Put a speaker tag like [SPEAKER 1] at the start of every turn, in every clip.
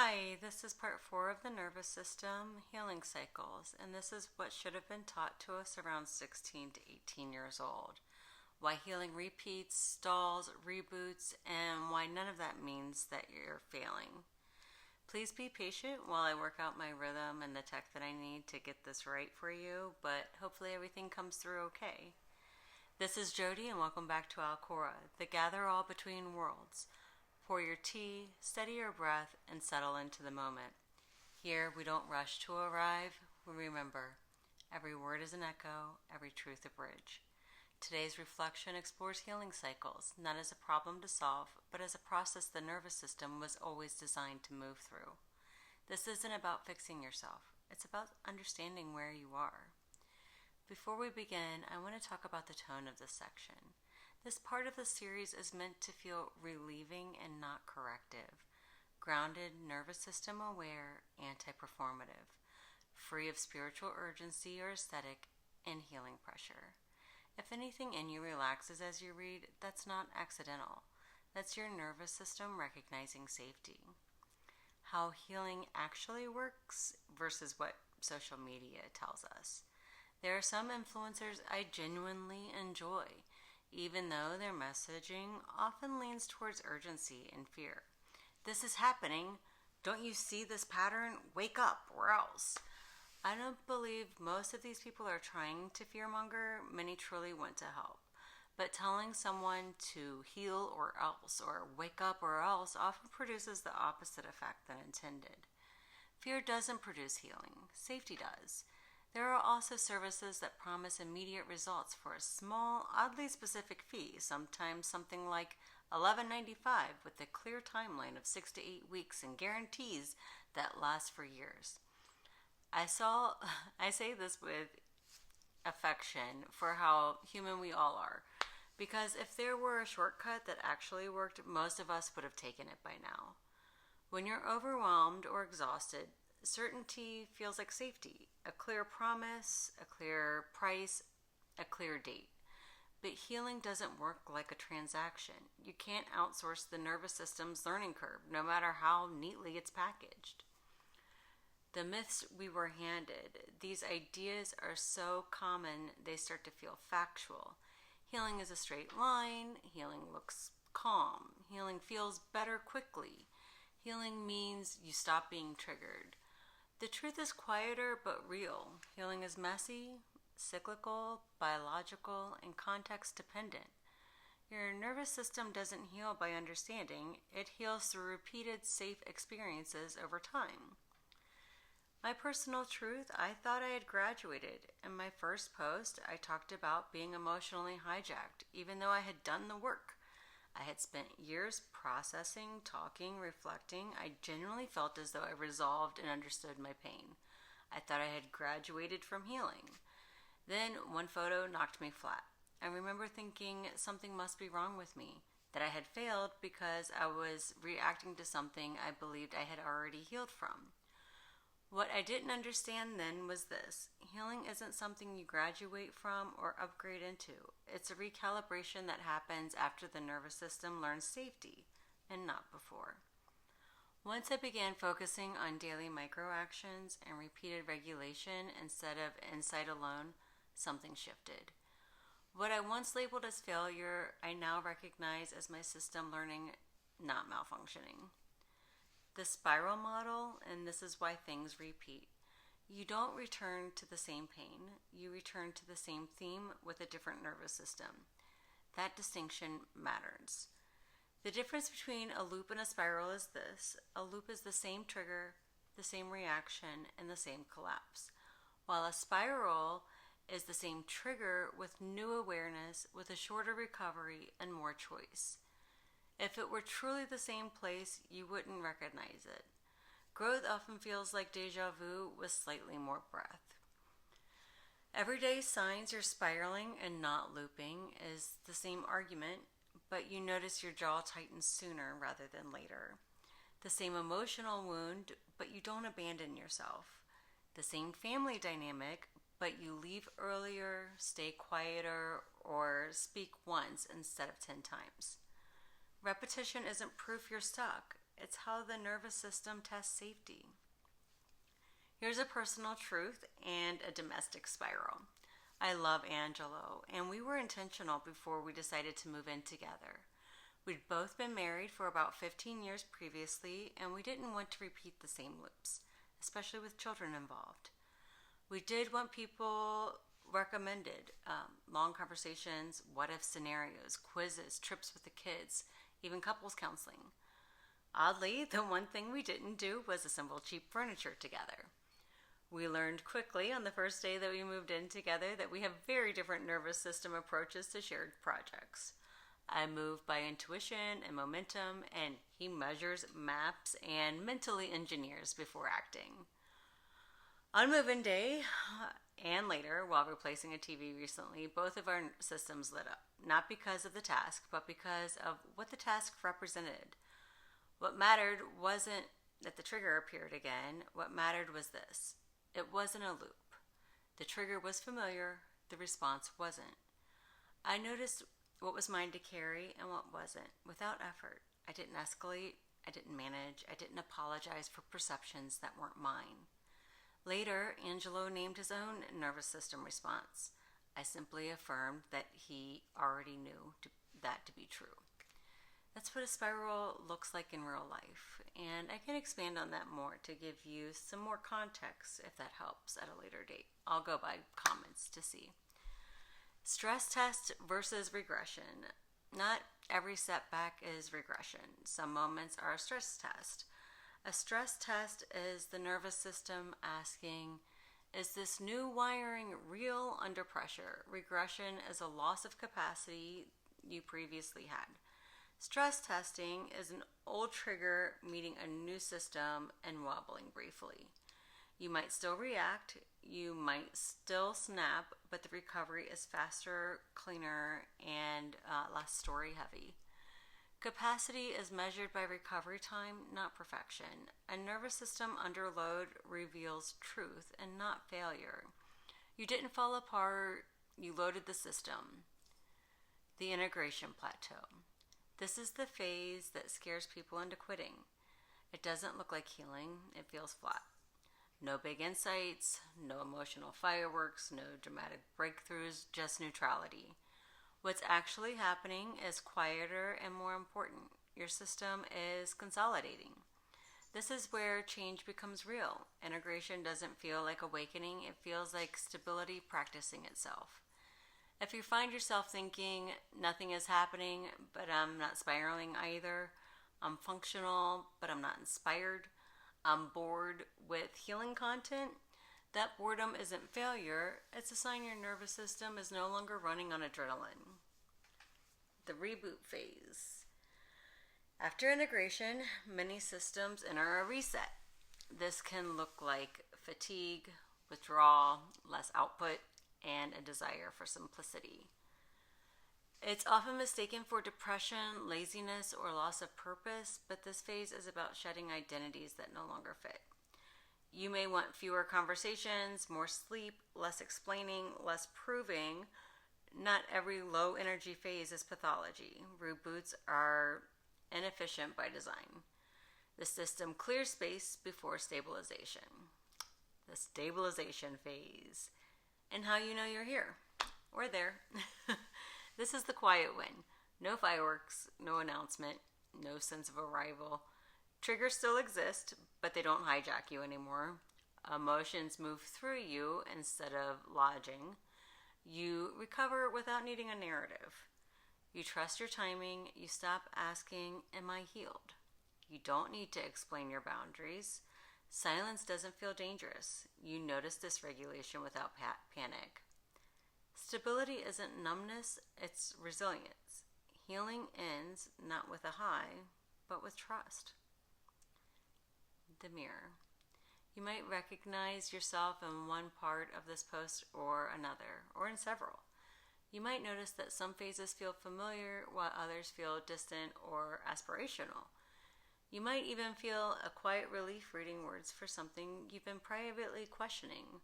[SPEAKER 1] Hi, this is part 4 of the nervous system healing cycles, and this is what should have been taught to us around 16 to 18 years old. Why healing repeats, stalls, reboots, and why none of that means that you're failing. Please be patient while I work out my rhythm and the tech that I need to get this right for you, but hopefully everything comes through okay. This is Jody, and welcome back to Alcora, the gather all between worlds. Pour your tea, steady your breath, and settle into the moment. Here, we don't rush to arrive, we remember. Every word is an echo, every truth a bridge. Today's reflection explores healing cycles, not as a problem to solve, but as a process the nervous system was always designed to move through. This isn't about fixing yourself, it's about understanding where you are. Before we begin, I want to talk about the tone of this section. This part of the series is meant to feel relieving and not corrective, grounded, nervous system aware, anti-performative, free of spiritual urgency or aesthetic, and healing pressure. If anything in you relaxes as you read, that's not accidental. That's your nervous system recognizing safety. How healing actually works versus what social media tells us. There are some influencers I genuinely enjoy, even though their messaging often leans towards urgency and fear. This is happening. Don't you see this pattern? Wake up, or else. I don't believe most of these people are trying to fearmonger. Many truly want to help. But telling someone to heal or else, or wake up or else, often produces the opposite effect than intended. Fear doesn't produce healing. Safety does. There are also services that promise immediate results for a small, oddly specific fee, sometimes something like $11.95 with a clear timeline of 6 to 8 weeks and guarantees that last for years. I say this with affection for how human we all are, because if there were a shortcut that actually worked, most of us would have taken it by now. When you're overwhelmed or exhausted, certainty feels like safety, a clear promise, a clear price, a clear date. But healing doesn't work like a transaction. You can't outsource the nervous system's learning curve, no matter how neatly it's packaged. The myths we were handed, these ideas are so common they start to feel factual. Healing is a straight line, healing looks calm, healing feels better quickly. Healing means you stop being triggered. The truth is quieter but real. Healing is messy, cyclical, biological, and context dependent. Your nervous system doesn't heal by understanding, it heals through repeated safe experiences over time. My personal truth, I thought I had graduated. In my first post, I talked about being emotionally hijacked, even though I had done the work. I had spent years processing, talking, reflecting. I genuinely felt as though I resolved and understood my pain. I thought I had graduated from healing. Then one photo knocked me flat. I remember thinking something must be wrong with me, that I had failed because I was reacting to something I believed I had already healed from. What I didn't understand then was this: healing isn't something you graduate from or upgrade into. It's a recalibration that happens after the nervous system learns safety, and not before. Once I began focusing on daily microactions and repeated regulation instead of insight alone, something shifted. What I once labeled as failure, I now recognize as my system learning, not malfunctioning. The spiral model, and this is why things repeat. You don't return to the same pain. You return to the same theme with a different nervous system. That distinction matters. The difference between a loop and a spiral is this: a loop is the same trigger, the same reaction, and the same collapse, while a spiral is the same trigger with new awareness, with a shorter recovery and more choice. If it were truly the same place, you wouldn't recognize it. Growth often feels like deja vu with slightly more breath. Everyday signs you're spiraling and not looping is the same argument, but you notice your jaw tightens sooner rather than later. The same emotional wound, but you don't abandon yourself. The same family dynamic, but you leave earlier, stay quieter, or speak once instead of 10 times. Repetition isn't proof you're stuck. It's how the nervous system tests safety. Here's a personal truth and a domestic spiral. I love Angelo, and we were intentional before we decided to move in together. We'd both been married for about 15 years previously, and we didn't want to repeat the same loops, especially with children involved. We did what people recommended, long conversations, what-if scenarios, quizzes, trips with the kids, even couples counseling. Oddly, the one thing we didn't do was assemble cheap furniture together. We learned quickly on the first day that we moved in together that we have very different nervous system approaches to shared projects. I move by intuition and momentum, and he measures, maps, and mentally engineers before acting. On move-in day and later, while replacing a TV recently, both of our systems lit up. Not because of the task, but because of what the task represented. What mattered wasn't that the trigger appeared again. What mattered was this. It wasn't a loop. The trigger was familiar. The response wasn't. I noticed what was mine to carry and what wasn't, without effort. I didn't escalate. I didn't manage. I didn't apologize for perceptions that weren't mine. Later, Angelo named his own nervous system response. I simply affirmed that he already knew that to be true. That's what a spiral looks like in real life, and I can expand on that more to give you some more context if that helps at a later date. I'll go by comments to see. Stress test versus regression. Not every setback is regression. Some moments are a stress test. A stress test is the nervous system asking, is this new wiring real under pressure? Regression is a loss of capacity you previously had. Stress testing is an old trigger meeting a new system and wobbling briefly. You might still react, you might still snap, but the recovery is faster, cleaner, and less story heavy. Capacity is measured by recovery time, not perfection. A nervous system under load reveals truth and not failure. You didn't fall apart, you loaded the system. The integration plateau. This is the phase that scares people into quitting. It doesn't look like healing, it feels flat. No big insights, no emotional fireworks, no dramatic breakthroughs, just neutrality. What's actually happening is quieter and more important. Your system is consolidating. This is where change becomes real. Integration doesn't feel like awakening, it feels like stability practicing itself. If you find yourself thinking, nothing is happening, but I'm not spiraling either, I'm functional, but I'm not inspired, I'm bored with healing content, that boredom isn't failure, it's a sign your nervous system is no longer running on adrenaline. The reboot phase. After integration, many systems enter a reset. This can look like fatigue, withdrawal, less output, and a desire for simplicity. It's often mistaken for depression, laziness, or loss of purpose, but this phase is about shedding identities that no longer fit. You may want fewer conversations, more sleep, less explaining, less proving. Not every low energy phase is pathology. Reboots are inefficient by design. The system clears space before stabilization. The stabilization phase. And how you know you're here or there. This is the quiet win. No fireworks, no announcement, no sense of arrival. Triggers still exist, but they don't hijack you anymore. Emotions move through you instead of lodging. You recover without needing a narrative. You trust your timing. You stop asking, am I healed? You don't need to explain your boundaries. Silence doesn't feel dangerous. You notice dysregulation without panic. Stability isn't numbness, it's resilience. Healing ends not with a high, but with trust. The mirror. You might recognize yourself in one part of this post or another, or in several. You might notice that some phases feel familiar while others feel distant or aspirational. You might even feel a quiet relief reading words for something you've been privately questioning.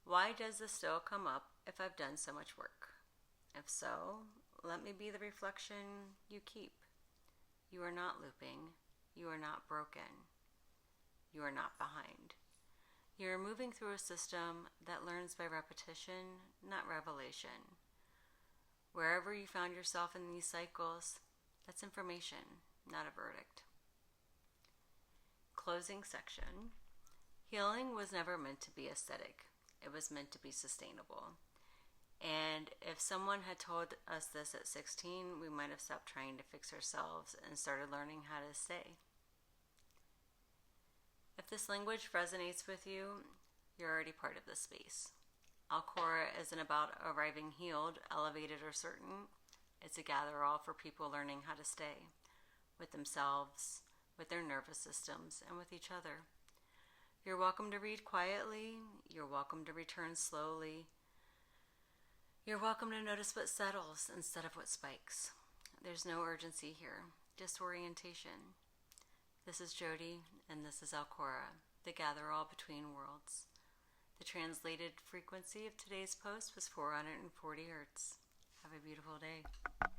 [SPEAKER 1] Why does this still come up if I've done so much work? If so, let me be the reflection you keep. You are not looping. You are not broken. You are not behind. You are moving through a system that learns by repetition, not revelation. Wherever you found yourself in these cycles, that's information, not a verdict. Closing section. Healing was never meant to be aesthetic. It was meant to be sustainable. And if someone had told us this at 16, we might have stopped trying to fix ourselves and started learning how to stay. If this language resonates with you, you're already part of this space. Alcora isn't about arriving healed, elevated, or certain. It's a gather-all for people learning how to stay with themselves, with their nervous systems, and with each other. You're welcome to read quietly. You're welcome to return slowly. You're welcome to notice what settles instead of what spikes. There's no urgency here, just orientation. This is Jody, and this is Alcora, the gather-all between worlds. The translated frequency of today's post was 440 Hertz. Have a beautiful day.